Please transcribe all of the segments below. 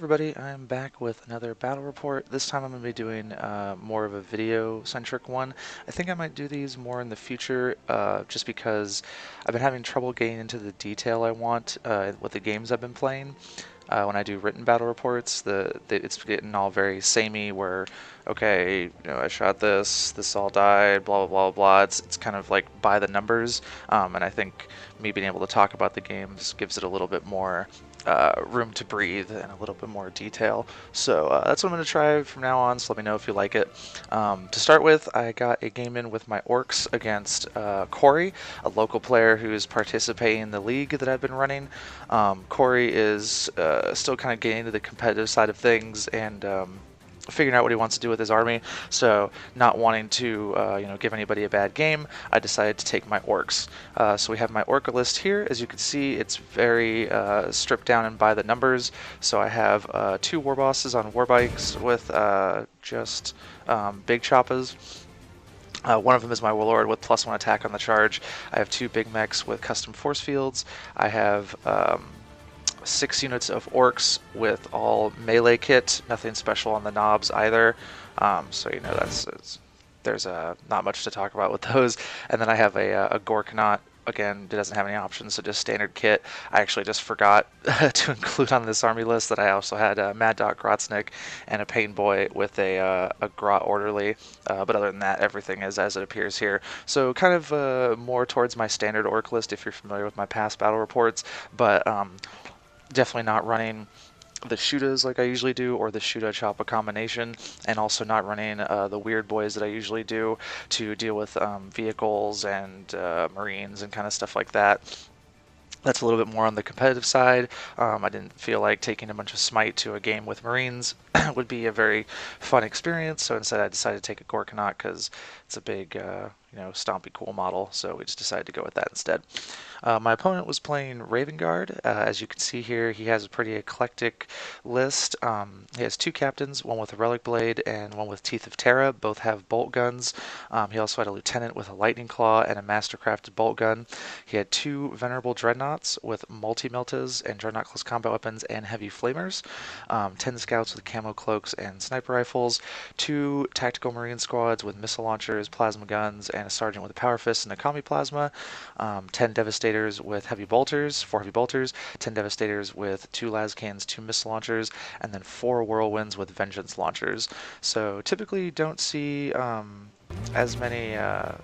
everybody, I'm back with another battle report. This time I'm going to be doing more of a video-centric one. I think I might do these more in the future just because I've been having trouble getting into the detail I want with the games I've been playing. When I do written battle reports, it's getting all very samey where, okay, I shot this all died, blah, blah, blah, blah. It's kind of like by the numbers, and I think me being able to talk about the games gives it a little bit more room to breathe and a little bit more detail. So that's what I'm going to try from now on, so let me know if you like it. To start with, I got a game in with my Orks against Corey, a local player who's participating in the league that I've been running. Corey is still kind of getting into the competitive side of things and figuring out what he wants to do with his army, so not wanting to give anybody a bad game, I decided to take my Orks. So we have my Orc list here. As you can see, it's very stripped down and by the numbers. So I have 2 war bosses on war bikes with just big choppas. One of them is my Warlord with +1 attack on the charge. I have 2 big mechs with custom force fields. I have 6 units of Orks with all melee kit, nothing special on the knobs either. So there's not much to talk about with those. And then I have a Gorkanaut. Again, it doesn't have any options, so just standard kit. I actually just forgot to include on this army list that I also had a Mad Dog Grotznik and a Pain Boy with a Grot Orderly. But other than that, everything is as it appears here. So kind of more towards my standard Orc list if you're familiar with my past battle reports, but definitely not running the Shudas like I usually do, or the Shuda Choppa combination, and also not running the weird boys that I usually do to deal with vehicles and Marines and kind of stuff like that. That's a little bit more on the competitive side. I didn't feel like taking a bunch of Smite to a game with Marines would be a very fun experience, so instead I decided to take a Gorkanaut because it's a big, stompy cool model, so we just decided to go with that instead. My opponent was playing Ravenguard. As you can see here, he has a pretty eclectic list. He has 2 captains, one with a Relic Blade and one with Teeth of Terra. Both have bolt guns. He also had a lieutenant with a Lightning Claw and a mastercrafted bolt gun. He had 2 venerable dreadnoughts with multi-meltas and dreadnought close combat weapons and heavy flamers. 10 scouts with camo cloaks and sniper rifles. 2 tactical marine squads with missile launchers, plasma guns, and a sergeant with a power fist and a commie plasma. 10 devastators with heavy bolters, 4 heavy bolters, 10 devastators with 2 lascans, 2 missile launchers, and then 4 whirlwinds with vengeance launchers. So typically you don't see as many,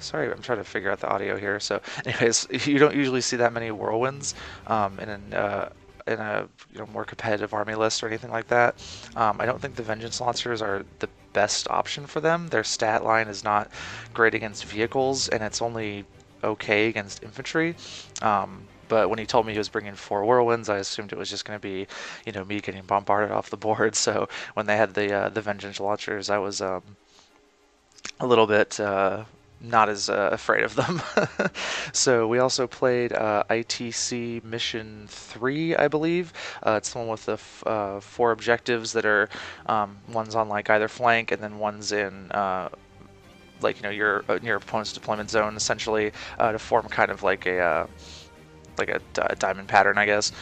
sorry, I'm trying to figure out the audio here. So anyways, you don't usually see that many whirlwinds in a more competitive army list or anything like that. I don't think the vengeance launchers are the best option for them. Their stat line is not great against vehicles, and it's only okay against infantry. But when he told me he was bringing 4 whirlwinds, I assumed it was just going to be, me getting bombarded off the board. So when they had the vengeance launchers, I was a little bit not as afraid of them. So we also played ITC Mission 3, I believe. It's the one with the 4 objectives that are one's on like either flank, and then one's in your opponent's deployment zone, essentially, to form kind of like a diamond pattern, I guess.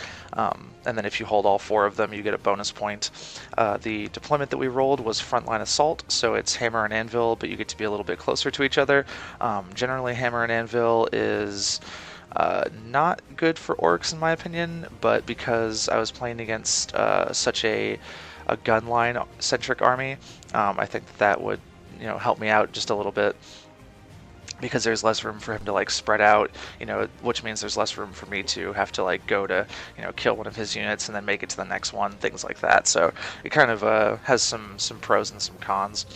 And then if you hold all 4 of them, you get a bonus point. The deployment that we rolled was frontline assault, so it's hammer and anvil, but you get to be a little bit closer to each other. Generally, hammer and anvil is not good for Orcs in my opinion, but because I was playing against such a gun line centric army, I think that would help me out just a little bit, because there's less room for him to like spread out, which means there's less room for me to have to like go to kill one of his units and then make it to the next one, things like that. So it kind of has some pros and some cons.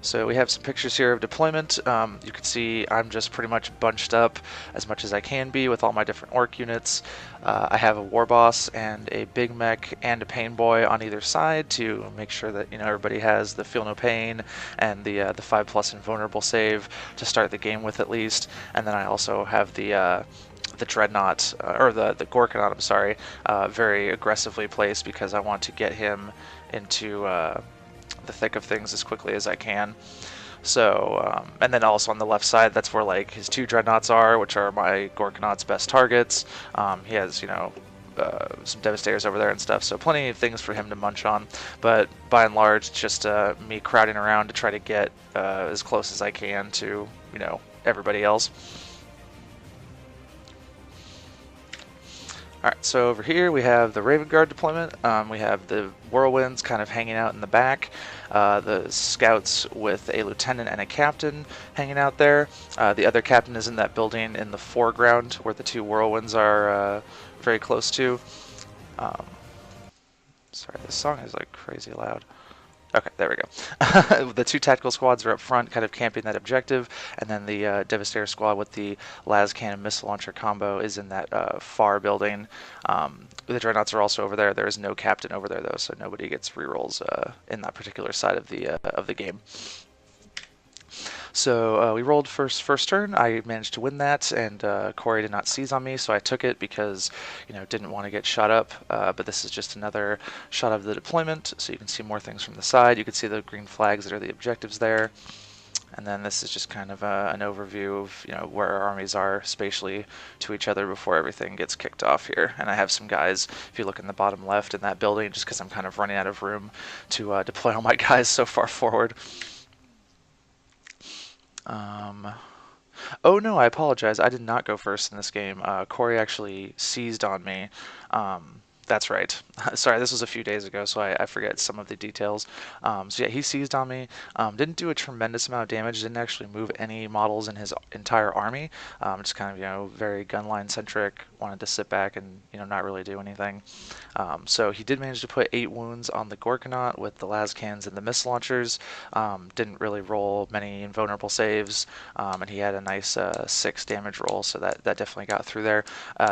So we have some pictures here of deployment. You can see I'm just pretty much bunched up as much as I can be with all my different Orc units. I have a War Boss and a Big Mech and a Pain Boy on either side to make sure that everybody has the Feel No Pain and the 5+ invulnerable save to start the game with at least. And then I also have the Dreadnought, or the Gorkanaut, I'm sorry, very aggressively placed because I want to get him into the thick of things as quickly as I can. So, and then also on the left side, that's where like his 2 dreadnoughts are, which are my Gorkanaut's best targets. He has, some Devastators over there and stuff, so plenty of things for him to munch on. But by and large, it's just me crowding around to try to get as close as I can to, you know, everybody else. Alright, so over here we have the Ravenguard deployment. We have the Whirlwinds kind of hanging out in the back. The scouts with a lieutenant and a captain hanging out there. The other captain is in that building in the foreground where the two Whirlwinds are very close to. Sorry, this song is like crazy loud. Okay, there we go. The two tactical squads are up front, kind of camping that objective, and then the Devastator squad with the las cannon missile launcher combo is in that far building. The Dreadnoughts are also over there. There is no captain over there though, so nobody gets rerolls in that particular side of the game. So we rolled first turn. I managed to win that, and Corey did not seize on me, so I took it because, you know, didn't want to get shot up. But this is just another shot of the deployment, so you can see more things from the side. You can see the green flags that are the objectives there. And then this is just kind of an overview of, you know, where our armies are spatially to each other before everything gets kicked off here. And I have some guys, if you look in the bottom left in that building, just because I'm kind of running out of room to deploy all my guys so far forward. Oh no, I apologize. I did not go first in this game. Corey actually seized on me. That's right. Sorry, this was a few days ago, so I forget some of the details. So yeah, he seized on me. Didn't do a tremendous amount of damage. Didn't actually move any models in his entire army. Just kind of, you know, very gunline centric. Wanted to sit back and, you know, not really do anything. So he did manage to put 8 wounds on the Gorkanaut with the las cannons and the missile launchers. Didn't really roll many invulnerable saves, and he had a nice 6 damage roll, so that definitely got through there.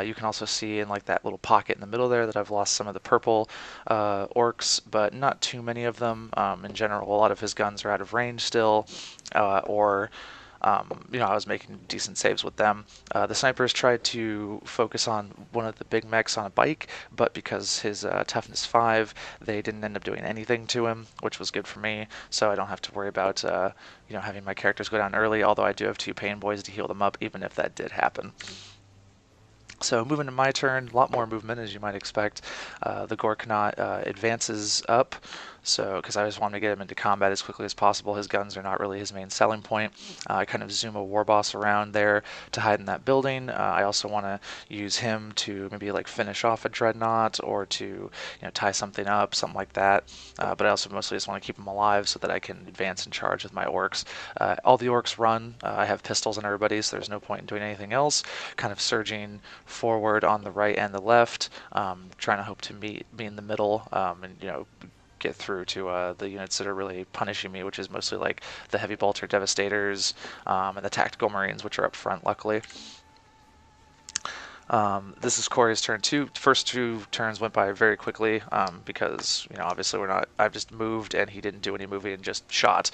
You can also see in like that little pocket in the middle there that I've lost some of the purple orcs, but not too many of them. In general, a lot of his guns are out of range still, you know, I was making decent saves with them. The snipers tried to focus on one of the big mechs on a bike, but because his toughness 5, they didn't end up doing anything to him, which was good for me, so I don't have to worry about you know, having my characters go down early, although I do have 2 pain boys to heal them up, even if that did happen. So moving to my turn, a lot more movement as you might expect. The Gorkanaut advances up, so because I just wanted to get him into combat as quickly as possible. His guns are not really his main selling point. I kind of zoom a war boss around there to hide in that building. I also want to use him to maybe like finish off a dreadnought or to, you know, tie something up, something like that. But I also mostly just want to keep him alive so that I can advance and charge with my orcs. All the orcs run. I have pistols on everybody, so there's no point in doing anything else. Kind of surging forward on the right and the left, trying to hope to be in the middle, and, you know, get through to the units that are really punishing me, which is mostly like the heavy bolter devastators and the tactical marines, which are up front, luckily. This is Corey's turn too. First 2 turns went by very quickly because, you know, obviously I've just moved and he didn't do any moving and just shot.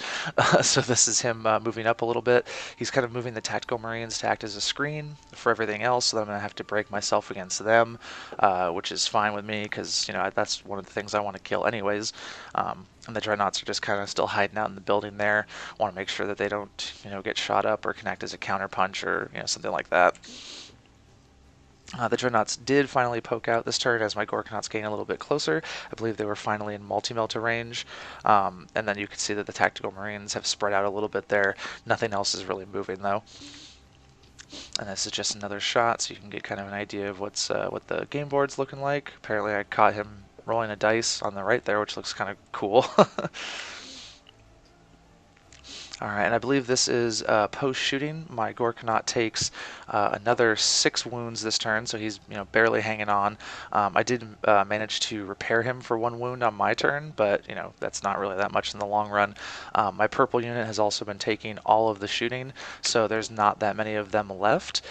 So this is him moving up a little bit. He's kind of moving the tactical marines to act as a screen for everything else, so that I'm going to have to break myself against them, which is fine with me because, you know, that's one of the things I want to kill anyways. And the dreadnoughts are just kind of still hiding out in the building there. Want to make sure that they don't, you know, get shot up or can act as a counterpunch or, you know, something like that. The Dreadnoughts did finally poke out this turn as my Gorkanauts gain a little bit closer. I believe they were finally in multi-melta range. And then you can see that the Tactical Marines have spread out a little bit there. Nothing else is really moving though. And this is just another shot, so you can get kind of an idea of what the game board's looking like. Apparently I caught him rolling a dice on the right there, which looks kind of cool. Alright, and I believe this is post-shooting. My Gorkanaut takes another 6 wounds this turn, so he's, you know, barely hanging on. I did manage to repair him for 1 wound on my turn, but, you know, that's not really that much in the long run. My purple unit has also been taking all of the shooting, so there's not that many of them left.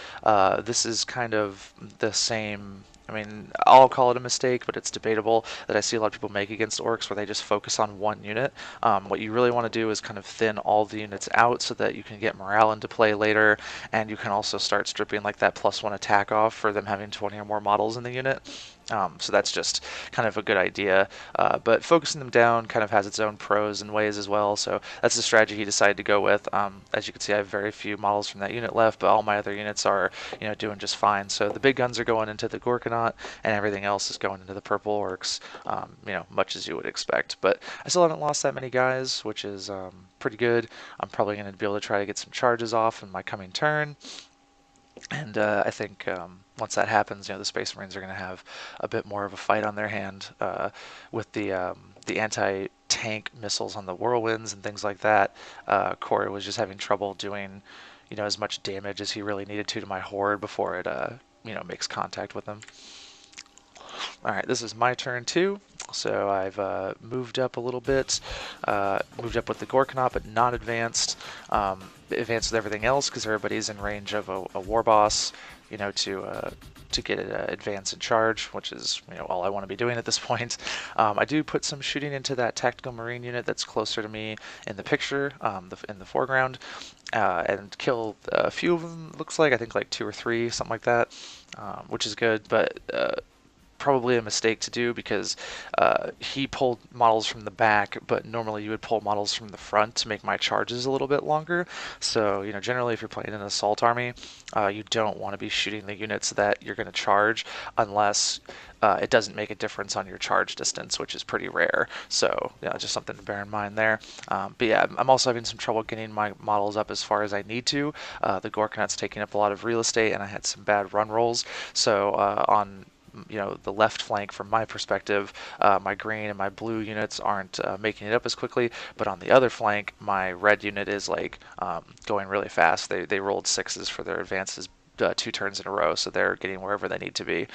This is kind of the same... I mean, I'll call it a mistake, but it's debatable that I see a lot of people make against orcs where they just focus on 1 unit. What you really want to do is kind of thin all the units out so that you can get morale into play later, and you can also start stripping like that +1 attack off for them having 20 or more models in the unit. So that's just kind of a good idea. But focusing them down kind of has its own pros and ways as well. So that's the strategy he decided to go with. As you can see, I have very few models from that unit left, but all my other units are, doing just fine. So the big guns are going into the Gorkanaut, and everything else is going into the purple orcs. Much as you would expect. But I still haven't lost that many guys, which is pretty good. I'm probably going to be able to try to get some charges off in my coming turn. And I think once that happens, the Space Marines are going to have a bit more of a fight on their hand with the anti-tank missiles on the whirlwinds and things like that. Corey was just having trouble doing, as much damage as he really needed to my horde before it, makes contact with them. All right, this is my turn too. So I've moved up a little bit, moved up with the Gorkanaut, but not advanced. Advanced with everything else because everybody's in range of a war boss, to get an advance and charge, which is all I want to be doing at this point. I do put some shooting into that tactical marine unit that's closer to me in the picture, in the foreground, and kill a few of them. Looks like I think like 2 or 3, something like that, which is good, but. Probably a mistake to do because he pulled models from the back, but normally you would pull models from the front to make my charges a little bit longer. So, generally if you're playing an assault army, you don't want to be shooting the units that you're going to charge unless it doesn't make a difference on your charge distance, which is pretty rare. So, just something to bear in mind there. But yeah, I'm also having some trouble getting my models up as far as I need to. The Gorkanaut's taking up a lot of real estate, and I had some bad run rolls. So on the left flank from my perspective, my green and my blue units aren't making it up as quickly, but on the other flank my red unit is like going really fast. They rolled 6s for their advances 2 turns in a row, so they're getting wherever they need to be.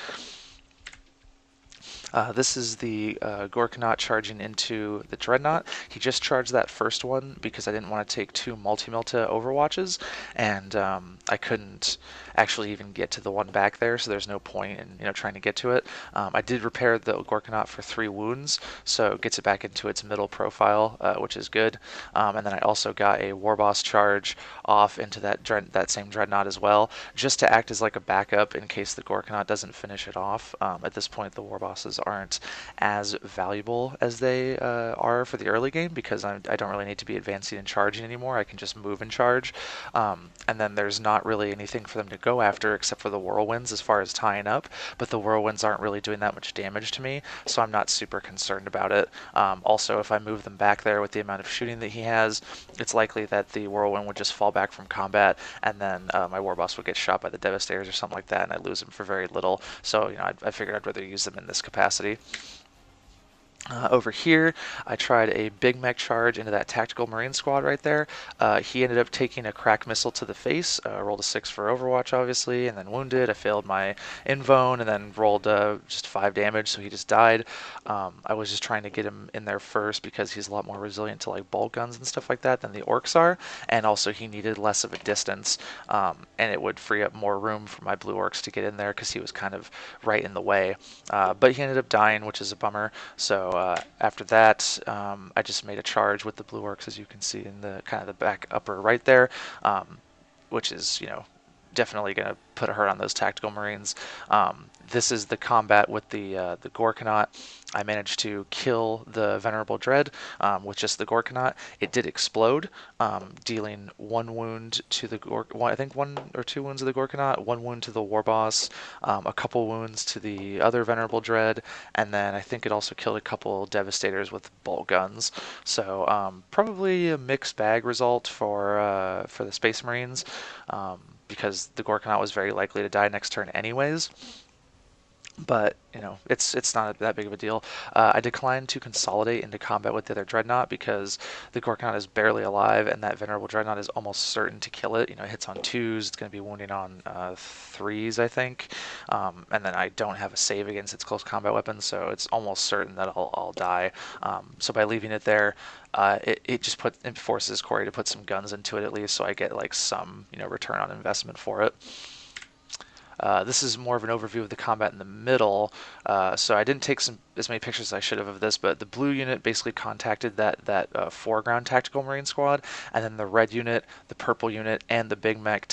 This is the Gorkanaut charging into the Dreadnought. He just charged that first one because I didn't want to take 2 multi-melta overwatches, and I couldn't actually even get to the one back there, so there's no point in trying to get to it. I did repair the Gorkanaut for 3 wounds, so it gets it back into its middle profile, which is good. And then I also got a Warboss charge off into that same Dreadnought as well, just to act as like a backup in case the Gorkanaut doesn't finish it off. At this point, the Warbosses aren't as valuable as they are for the early game because I don't really need to be advancing and charging anymore. I can just move and charge. And then there's not really anything for them to go after except for the whirlwinds as far as tying up, but the whirlwinds aren't really doing that much damage to me, so I'm not super concerned about it. Also, if I move them back there with the amount of shooting that he has, it's likely that the whirlwind would just fall back from combat, and then my warboss would get shot by the devastators or something like that, and I lose him for very little. So I figured I'd rather use them in this capacity. Over here, I tried a Big Mech charge into that tactical marine squad right there. He ended up taking a crack missile to the face, rolled a 6 for Overwatch, obviously, and then wounded. I failed my invone, and then rolled just 5 damage, so he just died. I was just trying to get him in there first because he's a lot more resilient to like bolt guns and stuff like that than the Orks are, and also he needed less of a distance, and it would free up more room for my blue Orks to get in there because he was kind of right in the way. But he ended up dying, which is a bummer. So after that, I just made a charge with the blue Orks, as you can see in the kind of the back upper right there, which is definitely going to put a hurt on those tactical marines. This is the combat with the Gorkanaut. I managed to kill the Venerable Dread with just the Gorkanaut. It did explode, dealing 1 wound to the I think 1 or 2 wounds to the Gorkanaut, 1 wound to the Warboss, a couple wounds to the other Venerable Dread, and then I think it also killed a couple Devastators with bolt guns. So probably a mixed bag result for the Space Marines, because the Gorkanaut was very likely to die next turn anyways. But it's not that big of a deal. I declined to consolidate into combat with the other Dreadnought because the Gorkanaut is barely alive, and that Venerable Dreadnought is almost certain to kill it. It hits on 2s, it's going to be wounding on 3s, I think, and then I don't have a save against its close combat weapon, so it's almost certain that I'll die. So by leaving it there, it just forces Corey to put some guns into it at least, so I get like some return on investment for it. This is more of an overview of the combat in the middle, so I didn't take as many pictures as I should have of this, but the blue unit basically contacted that foreground tactical marine squad, and then the red unit, the purple unit, and the big mech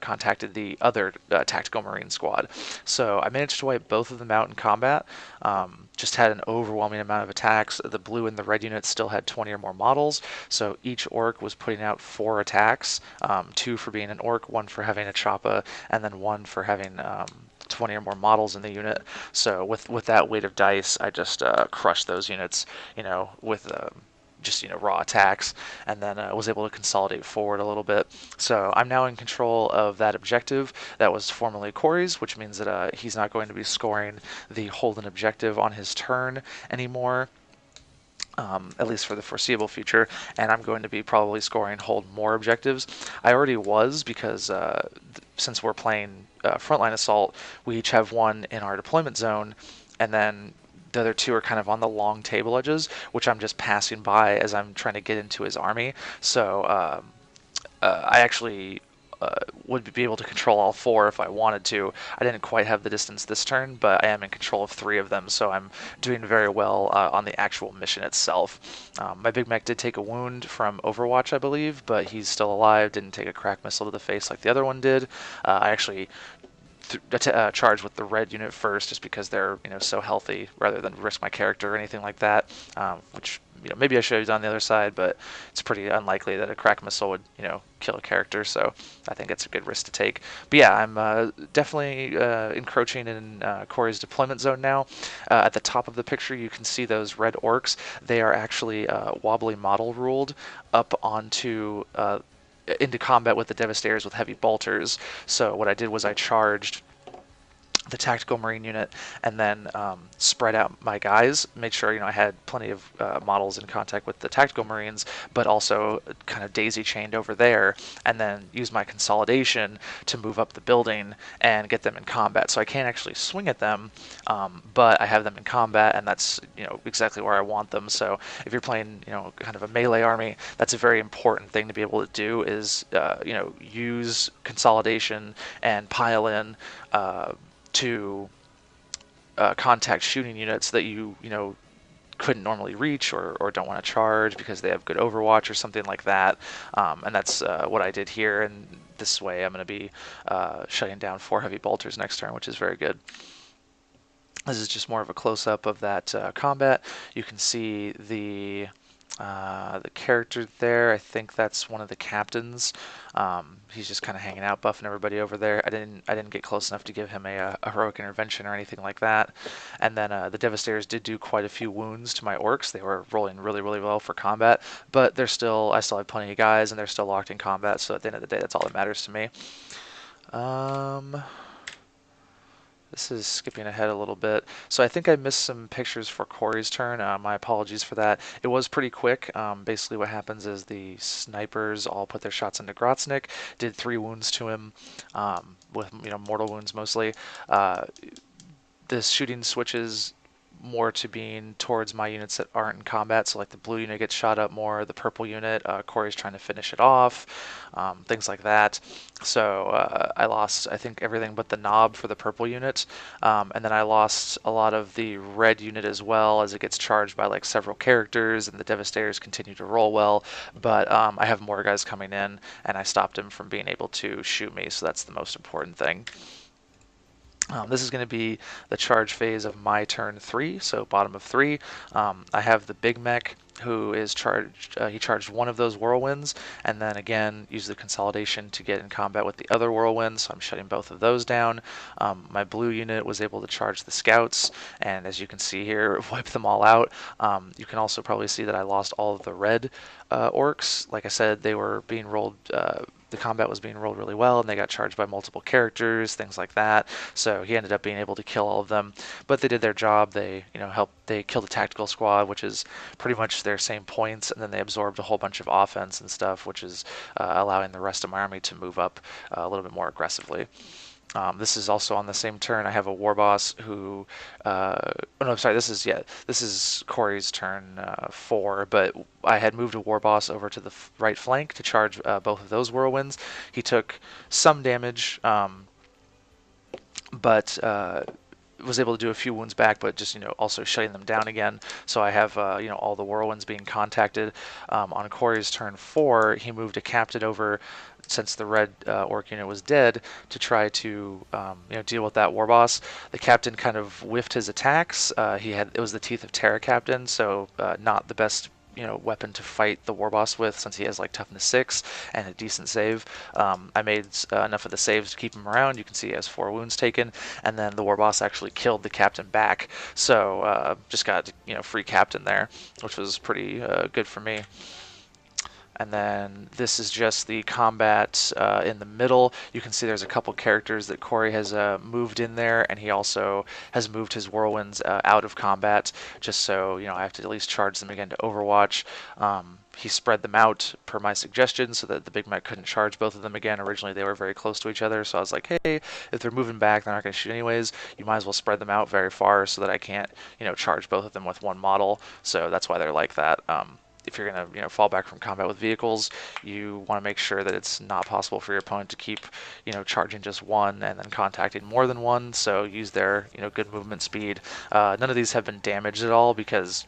contacted the other tactical marine squad. So I managed to wipe both of them out in combat. Just had an overwhelming amount of attacks. The blue and the red units still had 20 or more models, so each orc was putting out 4 attacks, 2 for being an orc, 1 for having a choppa, and then 1 for having 20 or more models in the unit. So with that weight of dice, I just crushed those units, with just raw attacks, and then was able to consolidate forward a little bit. So I'm now in control of that objective that was formerly Corey's, which means that he's not going to be scoring the hold an objective on his turn anymore. At least for the foreseeable future, and I'm going to be probably scoring hold more objectives. I already was, because since we're playing frontline assault, we each have 1 in our deployment zone, and then the other 2 are kind of on the long table edges, which I'm just passing by as I'm trying to get into his army. So I actually would be able to control all 4 if I wanted to. I didn't quite have the distance this turn, but I am in control of 3 of them, so I'm doing very well on the actual mission itself. My big mech did take a wound from Overwatch, I believe, but he's still alive, didn't take a crack missile to the face like the other one did. I actually charge with the red unit first, just because they're so healthy, rather than risk my character or anything like that. Which maybe I should have done the other side, but it's pretty unlikely that a crack missile would kill a character. So I think it's a good risk to take. But yeah, I'm definitely encroaching in Corey's deployment zone now. At the top of the picture, you can see those red orcs. They are actually wobbly model ruled up onto into combat with the Devastators with heavy bolters. So what I did was I charged the tactical marine unit, and then spread out my guys, made sure I had plenty of models in contact with the tactical marines, but also kind of daisy chained over there, and then use my consolidation to move up the building and get them in combat. So I can't actually swing at them, but I have them in combat, and that's exactly where I want them. So if you're playing kind of a melee army, that's a very important thing to be able to do, is use consolidation and pile in to contact shooting units that you couldn't normally reach, or don't want to charge because they have good overwatch or something like that. And that's what I did here, and this way I'm going to be shutting down 4 heavy bolters next turn, which is very good. This is just more of a close-up of that combat. You can see the character there. I think that's one of the captains. He's just kind of hanging out, buffing everybody over there. I didn't get close enough to give him a heroic intervention or anything like that. And then the Devastators did do quite a few wounds to my orcs. They were rolling really, really well for combat, but I still have plenty of guys, and they're still locked in combat. So at the end of the day, that's all that matters to me. This is skipping ahead a little bit. So I think I missed some pictures for Corey's turn. My apologies for that. It was pretty quick. Basically what happens is the snipers all put their shots into Grotznik, did 3 wounds to him, with mortal wounds mostly. The shooting switches more to being towards my units that aren't in combat. So like the blue unit gets shot up more, the purple unit, Corey's trying to finish it off, things like that. So I lost, I think, everything but the knob for the purple unit. And then I lost a lot of the red unit as well, as it gets charged by like several characters, and the Devastators continue to roll well. But I have more guys coming in, and I stopped him from being able to shoot me, so that's the most important thing. This is going to be the charge phase of my turn 3, so bottom of 3. I have the big mech, who is charged. He charged 1 of those whirlwinds, and then again used the consolidation to get in combat with the other whirlwinds, so I'm shutting both of those down. My blue unit was able to charge the scouts, and as you can see here, wipe them all out. You can also probably see that I lost all of the red orcs. Like I said, they were being rolled. The combat was being rolled really well, and they got charged by multiple characters, things like that. So he ended up being able to kill all of them, but they did their job. They they killed the tactical squad, which is pretty much their same points, and then they absorbed a whole bunch of offense and stuff, which is allowing the rest of my army to move up a little bit more aggressively. This is also on the same turn. I have a war boss who, oh no, I'm sorry. This is Corey's turn 4, but I had moved a war boss over to the right flank to charge both of those whirlwinds. He took some damage. but was able to do a few wounds back, but just also shutting them down again. So I have all the whirlwinds being contacted. On Corey's turn 4, he moved a captain over since the red orc unit was dead to try to deal with that war boss. The captain kind of whiffed his attacks. It was the Teeth of Terra captain, so not the best weapon to fight the war boss with, since he has like toughness 6 and a decent save. I made enough of the saves to keep him around. You can see he has 4 wounds taken, and then the war boss actually killed the captain back. So just got free captain there, which was pretty good for me. And then this is just the combat in the middle. You can see there's a couple characters that Corey has moved in there, and he also has moved his whirlwinds out of combat, just so I have to at least charge them again to Overwatch. He spread them out per my suggestion so that the Big Mech couldn't charge both of them again. Originally they were very close to each other, so I was like, hey, if they're moving back, they're not going to shoot anyways. You might as well spread them out very far so that I can't charge both of them with one model. So that's why they're like that. If you're going to fall back from combat with vehicles, you want to make sure that it's not possible for your opponent to keep charging just one and then contacting more than one. So use their good movement speed. None of these have been damaged at all because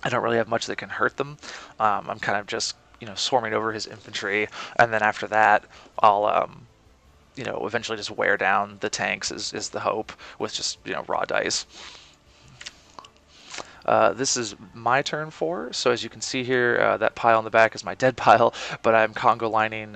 I don't really have much that can hurt them. I'm kind of just swarming over his infantry, and then after that I'll eventually just wear down the tanks is the hope, with just raw dice. This is my turn 4, so as you can see here, that pile in the back is my dead pile, but I'm Congo lining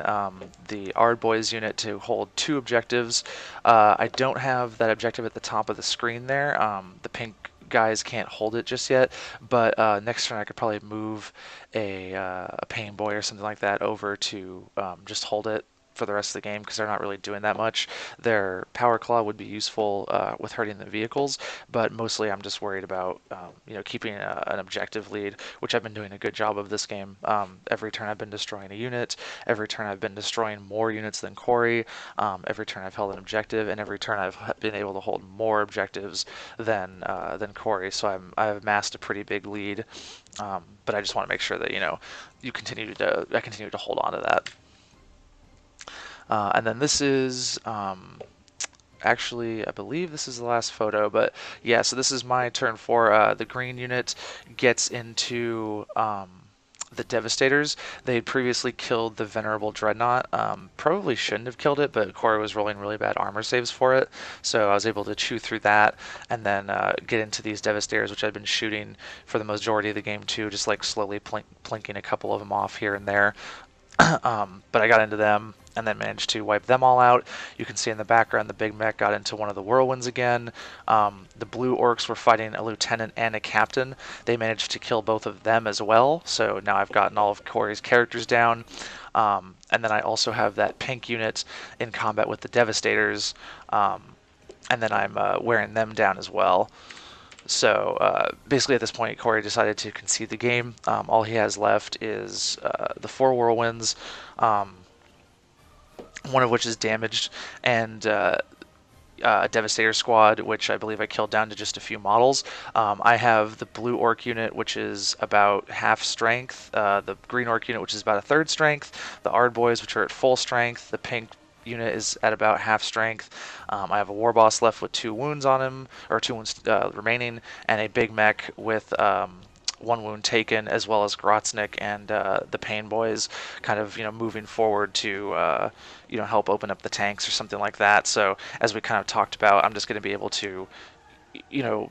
the Ard Boys unit to hold 2 objectives. I don't have that objective at the top of the screen there. The pink guys can't hold it just yet, but next turn I could probably move a Pain Boy or something like that over to just hold it for the rest of the game, because they're not really doing that much. Their Power Claw would be useful with hurting the vehicles, but mostly I'm just worried about keeping an objective lead, which I've been doing a good job of this game. Every turn I've been destroying a unit, every turn I've been destroying more units than Corey, every turn I've held an objective, and every turn I've been able to hold more objectives than Corey. So I've amassed a pretty big lead, but I just want to make sure that I continue to hold on to that. And then this is actually, I believe this is the last photo, but yeah, so this is my turn 4. The green unit gets into the Devastators. They had previously killed the Venerable Dreadnought. Probably shouldn't have killed it, but Corey was rolling really bad armor saves for it, so I was able to chew through that and then get into these Devastators, which I've been shooting for the majority of the game too, just like slowly plinking a couple of them off here and there. But I got into them and then managed to wipe them all out. You can see in the background the Big Mech got into one of the whirlwinds again. The blue orcs were fighting a lieutenant and a captain. They managed to kill both of them as well, so now I've gotten all of Corey's characters down. And then I also have that pink unit in combat with the Devastators, and then I'm wearing them down as well. So basically at this point, Corey decided to concede the game. All he has left is the 4 whirlwinds, one of which is damaged, and a Devastator squad, which I believe I killed down to just a few models. I have the blue orc unit, which is about half strength, the green orc unit, which is about a third strength, the Ard Boys, which are at full strength, the pink unit is at about half strength. I have a war boss left with 2 wounds on him, or 2 wounds remaining, and a Big Mech with 1 wound taken, as well as Grotznik and the Pain Boys kind of moving forward to help open up the tanks or something like that. So as we kind of talked about, I'm just going to be able to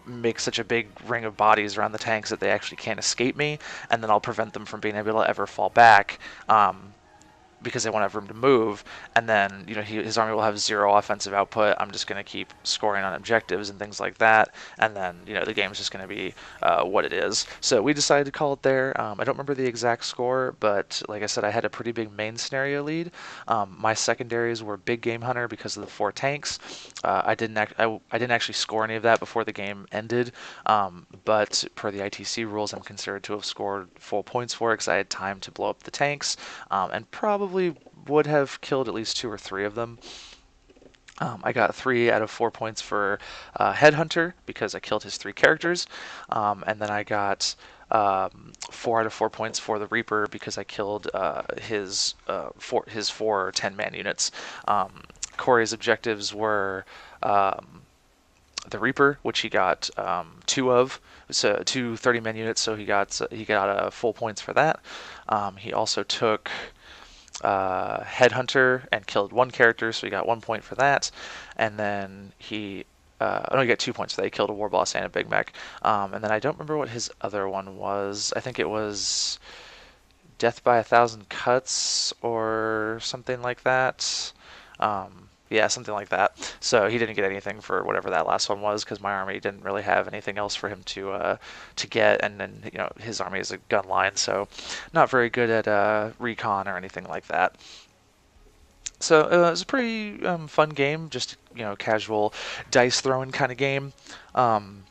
make such a big ring of bodies around the tanks that they actually can't escape me, and then I'll prevent them from being able to ever fall back. Because they won't have room to move, and then his army will have 0 offensive output. I'm just going to keep scoring on objectives and things like that, and then the game is just going to be what it is. So we decided to call it there. I don't remember the exact score, but like I said, I had a pretty big main scenario lead. My secondaries were Big Game Hunter because of the 4 tanks. I didn't actually score any of that before the game ended, but per the ITC rules, I'm considered to have scored full points for it because I had time to blow up the tanks, and probably would have killed at least 2 or 3 of them. I got 3 out of 4 points for Headhunter because I killed his 3 characters, and then I got 4 out of 4 points for the Reaper because I killed his 4 10-man units. Corey's objectives were the Reaper, which he got 2 of, so 2 30-man units, so he got full points for that. He also took Headhunter and killed 1 character, so he got 1 point for that. And then he he got 2 points for that. He killed a war boss and a big mech. And then I don't remember what his other one was. I think it was Death by 1,000 Cuts or something like that. Yeah, something like that. So he didn't get anything for whatever that last one was because my army didn't really have anything else for him to get, and then his army is a gun line, so not very good at recon or anything like that. So it was a pretty fun game, just casual dice throwing kind of game. Um,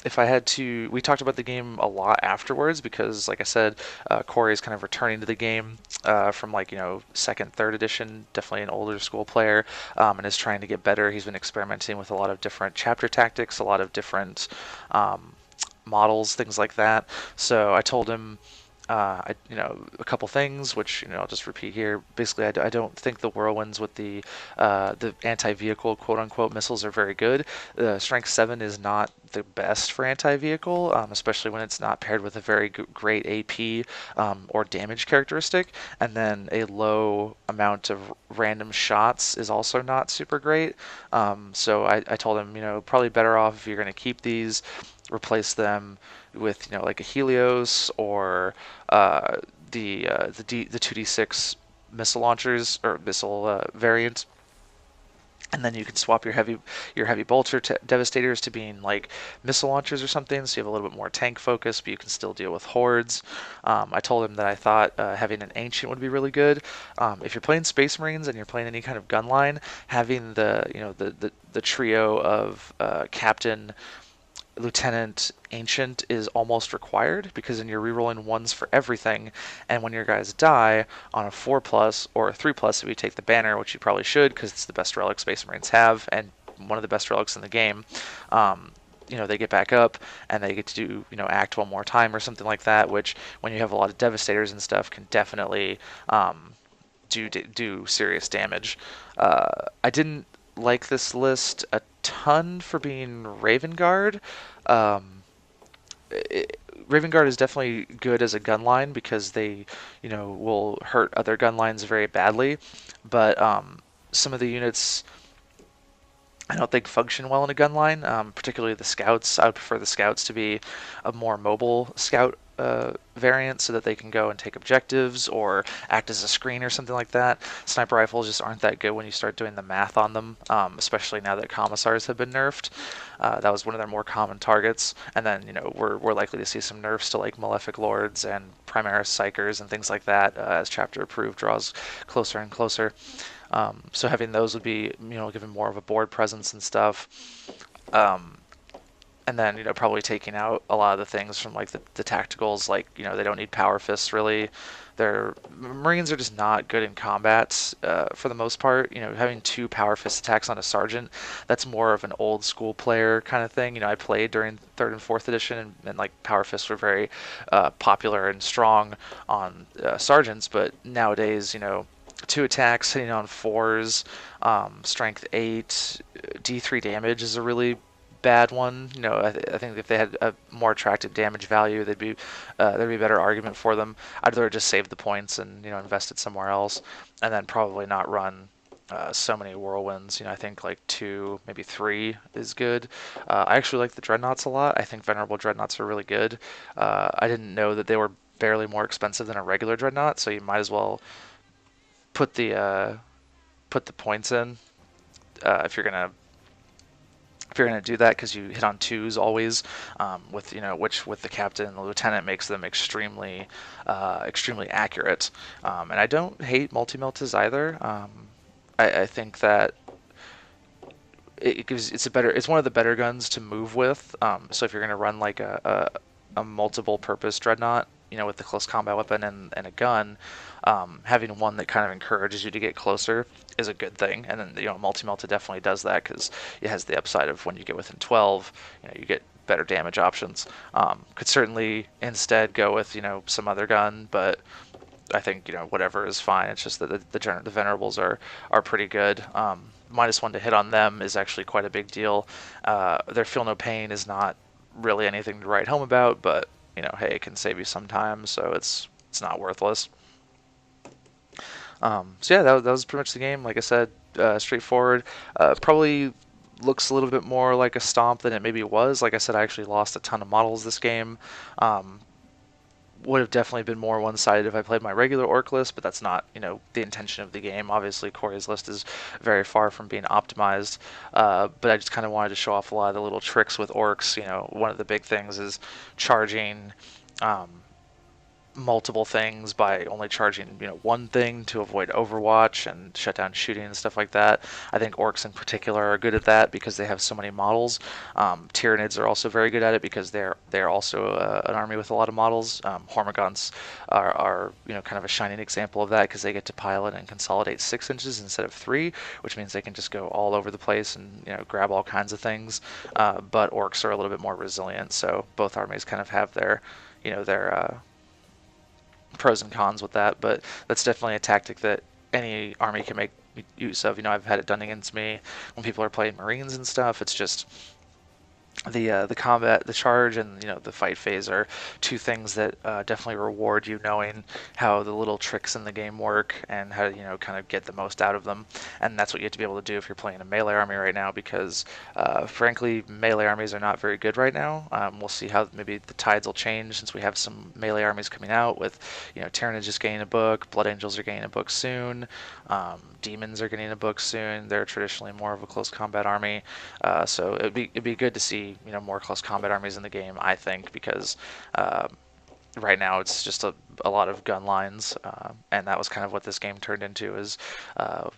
if I had to, we talked about the game a lot afterwards because, like I said, Corey is kind of returning to the game from second, third edition, definitely an older school player, and is trying to get better. He's been experimenting with a lot of different chapter tactics, a lot of different models, things like that. So I told him a couple things, which I'll just repeat here. Basically, I don't think the whirlwinds with the anti-vehicle quote unquote missiles are very good. Strength 7 is not the best for anti-vehicle, especially when it's not paired with a very great AP or damage characteristic. And then a low amount of random shots is also not super great. So I told him, probably better off if you're going to keep these, replace them with like a Helios or the 2d6 missile launchers or missile variant, and then you can swap your heavy bolter devastators to being like missile launchers or something, so you have a little bit more tank focus, but you can still deal with hordes. I told him that I thought having an ancient would be really good. If you're playing Space Marines and you're playing any kind of gun line, having the trio of captain, lieutenant, ancient is almost required, because then you're rerolling ones for everything, and when your guys die on a 4+ or a 3+, if you take the banner, which you probably should because it's the best relic Space Marines have and one of the best relics in the game, they get back up and they get to do act one more time or something like that, which when you have a lot of devastators and stuff can definitely do serious damage. I didn't like this list a ton for being Ravenguard. Ravenguard is definitely good as a gun line because they, will hurt other gun lines very badly. But some of the units I don't think function well in a gun line, particularly the scouts. I would prefer the scouts to be a more mobile scout variant so that they can go and take objectives or act as a screen or something like that. Sniper rifles just aren't that good when you start doing the math on them, especially now that commissars have been nerfed. That was one of their more common targets. And then, we're likely to see some nerfs to like Malefic Lords and Primaris Psychers and things like that as Chapter Approved draws closer and closer. So having those would be, given more of a board presence and stuff. And then, probably taking out a lot of the things from like the tacticals, like, they don't need power fists really. Their Marines are just not good in combat for the most part. Having 2 power fist attacks on a sergeant, that's more of an old school player kind of thing. I played during 3rd and 4th edition, and like power fists were very popular and strong on sergeants, but nowadays, 2 attacks hitting on 4s, strength 8, D3 damage is a really bad one. I think if they had a more attractive damage value, there'd be a better argument for them. I'd rather just save the points and invest it somewhere else, and then probably not run so many whirlwinds. I think like 2, maybe 3 is good. I actually like the dreadnoughts a lot. I think venerable dreadnoughts are really good. I didn't know that they were barely more expensive than a regular dreadnought, so you might as well put the points in if you're gonna do that, because you hit on 2s always, which with the captain and the lieutenant makes them extremely accurate. And I don't hate multi-meltas either. I think that it's one of the better guns to move with. So if you're gonna run like a multiple purpose dreadnought, with the close combat weapon and a gun, having one that kind of encourages you to get closer is a good thing. And then, multi-melta definitely does that because it has the upside of when you get within 12, you get better damage options. Could certainly instead go with, some other gun, but I think whatever is fine. It's just that the venerables are pretty good. -1 to hit on them is actually quite a big deal. Their feel no pain is not really anything to write home about, but hey, it can save you some time, so it's not worthless. So yeah, that was pretty much the game. Like I said, straightforward. Probably looks a little bit more like a stomp than it maybe was. Like I said, I actually lost a ton of models this game. Would have definitely been more one-sided if I played my regular orc list, but that's not, the intention of the game. Obviously, Corey's list is very far from being optimized, but I just kind of wanted to show off a lot of the little tricks with orcs. One of the big things is charging multiple things by only charging one thing to avoid overwatch and shut down shooting and stuff like that. I think orcs in particular are good at that because they have so many models. Tyranids are also very good at it because they're also an army with a lot of models. Hormagaunts are kind of a shining example of that because they get to pilot and consolidate 6 inches instead of 3, which means they can just go all over the place and grab all kinds of things. But orcs are a little bit more resilient, so both armies kind of have their pros and cons with that, but that's definitely a tactic that any army can make use of. I've had it done against me when people are playing Marines and stuff. It's just the combat, the charge, and the fight phase are two things that definitely reward you knowing how the little tricks in the game work and how to kind of get the most out of them. And that's what you have to be able to do if you're playing a melee army right now, because frankly, melee armies are not very good right now. We'll see how maybe the tides will change since we have some melee armies coming out with Tyranids just getting a book, Blood Angels are getting a book soon, Demons are getting a book soon. They're traditionally more of a close combat army, so it'd be good to see more close combat armies in the game, I think, because right now it's just a lot of gun lines, and that was kind of what this game turned into. Is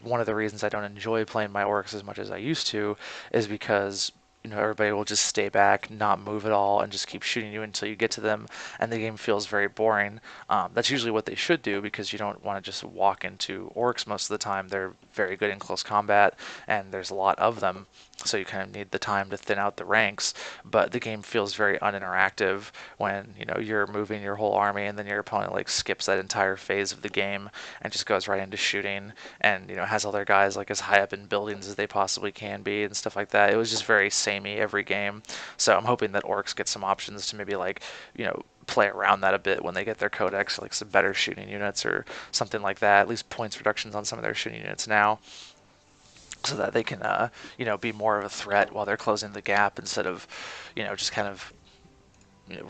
one of the reasons I don't enjoy playing my orcs as much as I used to is because everybody will just stay back, not move at all, and just keep shooting you until you get to them, and the game feels very boring. That's usually what they should do, because you don't want to just walk into orcs most of the time. They're very good in close combat, and there's a lot of them, so you kind of need the time to thin out the ranks. But the game feels very uninteractive when you're moving your whole army, and then your opponent like skips that entire phase of the game and just goes right into shooting, and has all their guys like as high up in buildings as they possibly can be and stuff like that. It was just very samey every game. So I'm hoping that orcs get some options to maybe like play around that a bit when they get their codex, like some better shooting units or something like that. At least points reductions on some of their shooting units now, so that they can be more of a threat while they're closing the gap, instead of just kind of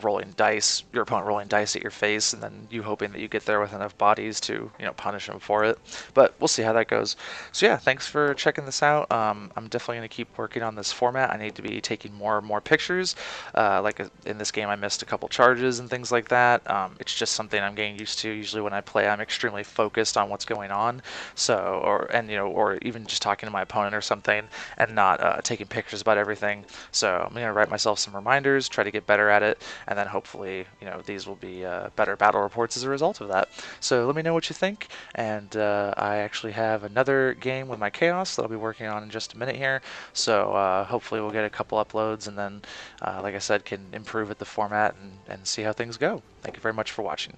rolling dice, your opponent rolling dice at your face, and then you hoping that you get there with enough bodies to punish them for it. But we'll see how that goes. So yeah, thanks for checking this out. I'm definitely going to keep working on this format. I need to be taking more and more pictures. Like in this game, I missed a couple charges and things like that. It's just something I'm getting used to. Usually when I play, I'm extremely focused on what's going on. So or even just talking to my opponent or something, and not taking pictures about everything. So I'm going to write myself some reminders, try to get better at it, and then hopefully these will be better battle reports as a result of that. So let me know what you think, and I actually have another game with my chaos that I'll be working on in just a minute here, so hopefully we'll get a couple uploads, and then like I said, can improve at the format and see how things go. Thank you very much for watching.